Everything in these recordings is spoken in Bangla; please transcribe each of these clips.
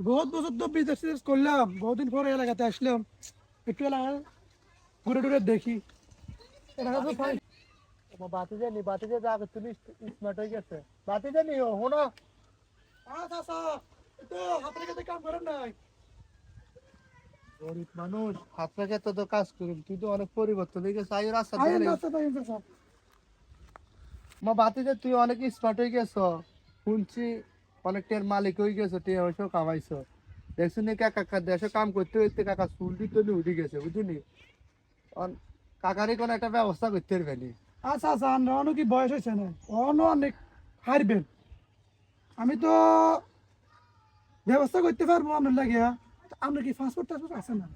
বহুত বছর তো বিদেশ করলাম, বহুদিন পরে এলাকাতে আসলাম, একটু এলাকা ঘুরে টুরে দেখি। এলাকা তো ফাইন। বাতি জানি বাতি যে যা তুমি স্মার্ট হয়ে গেছে বাতি জানি হনো চাচা তো হাতের কাছে কাম করেন নাই? গরিব মানুষ হাত রেখে তো কাজ করুন তুই তো অনেক পরিবর্তন হয়ে গেছে আয়ুর রাস্তা আইন দেখলে রাস্তা পাইন চাচা। বাতি যে তুই অনেক স্মার্ট হয়ে গেছ শুনছি অনেকটার মালিক হয়ে গেছো তুই অবশ্য কামাইছো দেখছি নি কাকা দেশে কাম করতে করতে কাকা চুল দিতে উঠে গেছে বুঝলি কাকারই কোনো একটা ব্যবস্থা করতে পারবে নি আচ্ছা আচ্ছা, অন্য কি বয়স হয়েছে না? অন্য অনেক হারবেন। আমি তো ব্যবস্থা করতে পারবো আপনার লাগিয়া। আপনার কি পাসপোর্ট টাসপোর্ট আছে না?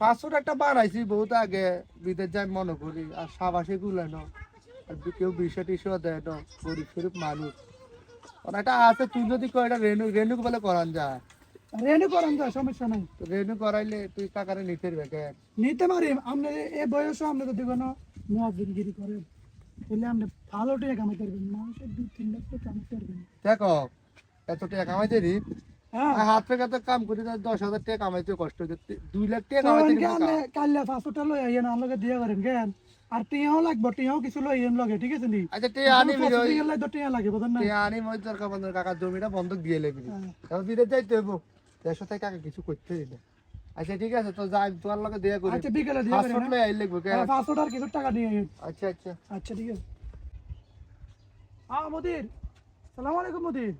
পাসপোর্ট একটা বানাইছি বহুত আগে বিদেশ যাই মনে করি আর সাবাসে গুলানো আর কেউ বিষয় টিসও দেয় না গরিব শরীফ মানুষ ওটা আছে তুই যদি কয় এটা রেনু রেনু বলে করান যায় রেনু করেন যায়, সমস্যা নাই। তো রেনু করাইলে তুই কাকারে নিতে পারবে কেন নিতে পারি। আপনি এই বয়সে আপনি যদি কোনো মহাজনগিরি করেন তাহলে আপনি ভালো টাকা কামাইতে পারবেন, মানুষের 2-3 লাখ টাকা কামাইতে পারবেন। দেখো এত টাকা কামাইতে রি হ্যাঁ, হাত থেকে তো কাম করি 10,000 টাকা কামাইতে কষ্ট হচ্ছে 2 লাখ টাকা তো কামাইতে এনকে কিন্তু আপনি কাইলে পাসপোর্টটা লই আইয়েন, আমার লগে দিয়ে করেন কেন? আর টিয়াও লাগবে, টিয়াও কিছু লই আইয়েন লগে, ঠিক আছে নি? আচ্ছা টাকা আনি প্রসেসিং এর লাগে টিয়া লাগে, বুঝেন না? টাকা আনি মই দরকার বন্ধ কাকার জমিটা বন্ধক দিয়ে লেবি হ্যাঁ। এখন বিদেশ যাইতে হইব দেড়শো থেকে কাকা কিছু করতে দিলে আচ্ছা ঠিক আছে তো যাই তোমার লগে দেয়া করি আচ্ছা বিকেলে দিয়ে করেন। পাসপোর্ট লই আই লিখবো কেন পাসপোর্ট আর কিছু টাকা দিয়ে আইয়েন। আচ্ছা আচ্ছা আচ্ছা ঠিক আছে। হ্যাঁ মুদির, সালাম আলাইকুম মুদির।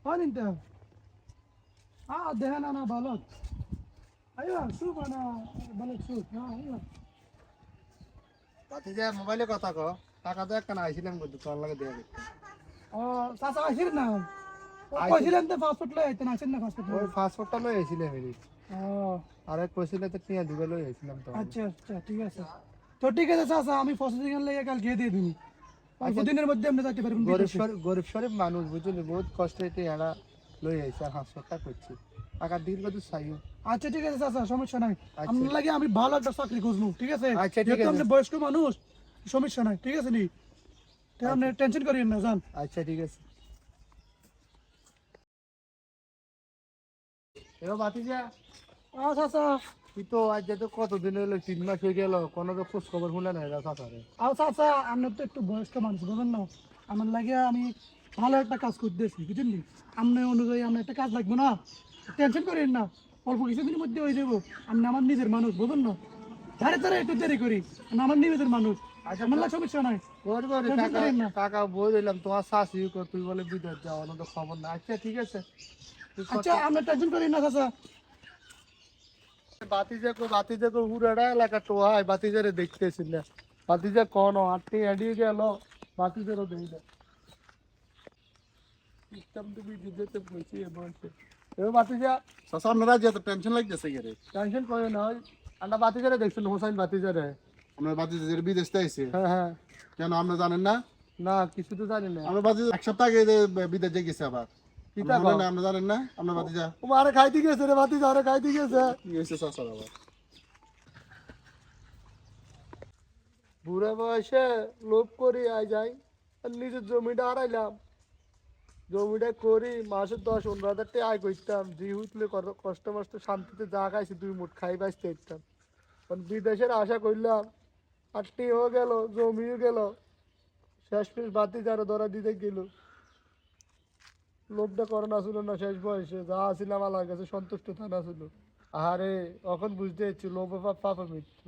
হয় নিনতে? হ্যাঁ দেখেন না ভালো। আইয়া শুভ না ভালো শুভ। হ্যাঁ আইয়া। তাতে যে মোবাইলে কথা কো টাকা তো একটা আইছিলাম কিন্তু তোর লগে দেয়া করতে ও চাচা আসির না? কইছিলেন তো পাসপোর্ট লই আইতেন, আসেন না পাসপোর্ট ওই লই? পাসপোর্টটা লই আইছিলাম এরি ও আরে কইছিলে তো টিয়া দিবে লই আইছিলাম তো আচ্ছা আচ্ছা ঠিক আছে। তো ঠিক আছে চাচা, আমি প্রসেসিং এর লাগে কাল গিয়ে দিয়ে দিবি। অল্প দিনের মধ্যে আপনি যাইতে পারবেন বিদেশে। গরিব শরীফ মানুষ বুঝলি বহুত কষ্টে টিয়াটা লই আইছে আর হাসপাতাল করছি টাকা দিল কত চাইও আচ্ছা ঠিক আছে চাচা, সমস্যা নাই। আচ্ছা আপনার লাগে আমি ভালো একটা চাকরি খুঁজবো, ঠিক আছে? আচ্ছা ঠিক যেহেতু আছে আপনি বয়স্ক মানুষ, সমস্যা নাই, ঠিক আছে নি? তো আপনি টেনশন করিয়েন না, যান। আচ্ছা ঠিক আছে এবার বাতি যা চাচা, তুই তো আজ যেতে কতদিন হলো 3 মাস হয়ে গেল কোনো তো খোঁজ খবর শুনে নাই চাচারে চাচা আপনার তো একটু বয়স্ক মানুষ, বুঝলেন না? আমার লাগে আমি ভালো একটা কাজ করতেছি, বুঝলেন নি? আপনার অনুযায়ী আমার একটা কাজ লাগবে না, টেনশন করিয়েন না। অল্প কিছুদিনের মধ্যে হয়ে যাবো। আপনি আমার নিজের মানুষ, বুঝলেন না? ধারে ধারে একটু দেরি করি, আপনি আমার নিজের মানুষ। আচ্ছা আমার লাগে সমস্যা নাই, তোর করে টেনশন টাকা করিয়েন না। টাকা বই দিলাম তোমার শাশি তুই বলে বিদেশ যাওয়া তো খবর না আচ্ছা ঠিক আছে তুই আচ্ছা আপনি টেনশন করিয়েন না চাচা। বাতি যে পুরাটা এলাকা টোহাই বাতি যারে দেখতেছিল না বাতি যে কোন আটটি এড়িয়ে গেল বাতি যারও দেই না সিস্টেম তুমি দিতে বলছি এ বলছে এবার বাতি যা চাচা আপনারা যে এত টেনশন লাগতেছে গেরে টেনশন করে না আমরা বাতি যারে দেখছিল হোসাইন বাতি যারে আপনার বাতি যে বিদেশ থেকে আইছে হ্যাঁ হ্যাঁ কেন আপনি জানেন না না কিছু তো জানি না আমার বাতি এক সপ্তাহ আগে যে বিদেশ যে গেছে আবার কিতা আপনি জানেন না, আপনি জানেন না আপনার বাতি যা ও আরে খাইতে গেছে রে বাতি যা আরে খাইতে গেছে কি হয়েছে চাচার আবার বুড়া বয়সে লোভ করি আয় যাই আর নিজের জমিটা হারাইলাম জমিটা করি মাসে 10-15 হাজার টাকা আয় করতাম জি উঠলে কষ্ট মষ্ট শান্তিতে যা খাইছি 2 মুঠ খাই বাঁচতে ইতাম কারণ বিদেশের আশা করলাম আটটি হয়ে গেল জমিও গেল শেষ পিস বাতি যারা ধরা দিতে গেল লোভটা করোনা ছিল না শেষ বয়সে যা ছিলাম আল্লাহর কাছে সন্তুষ্ট থানা ছিল আরে এখন বুঝতে পারছি লোভ পাপ পাপের মৃত্যু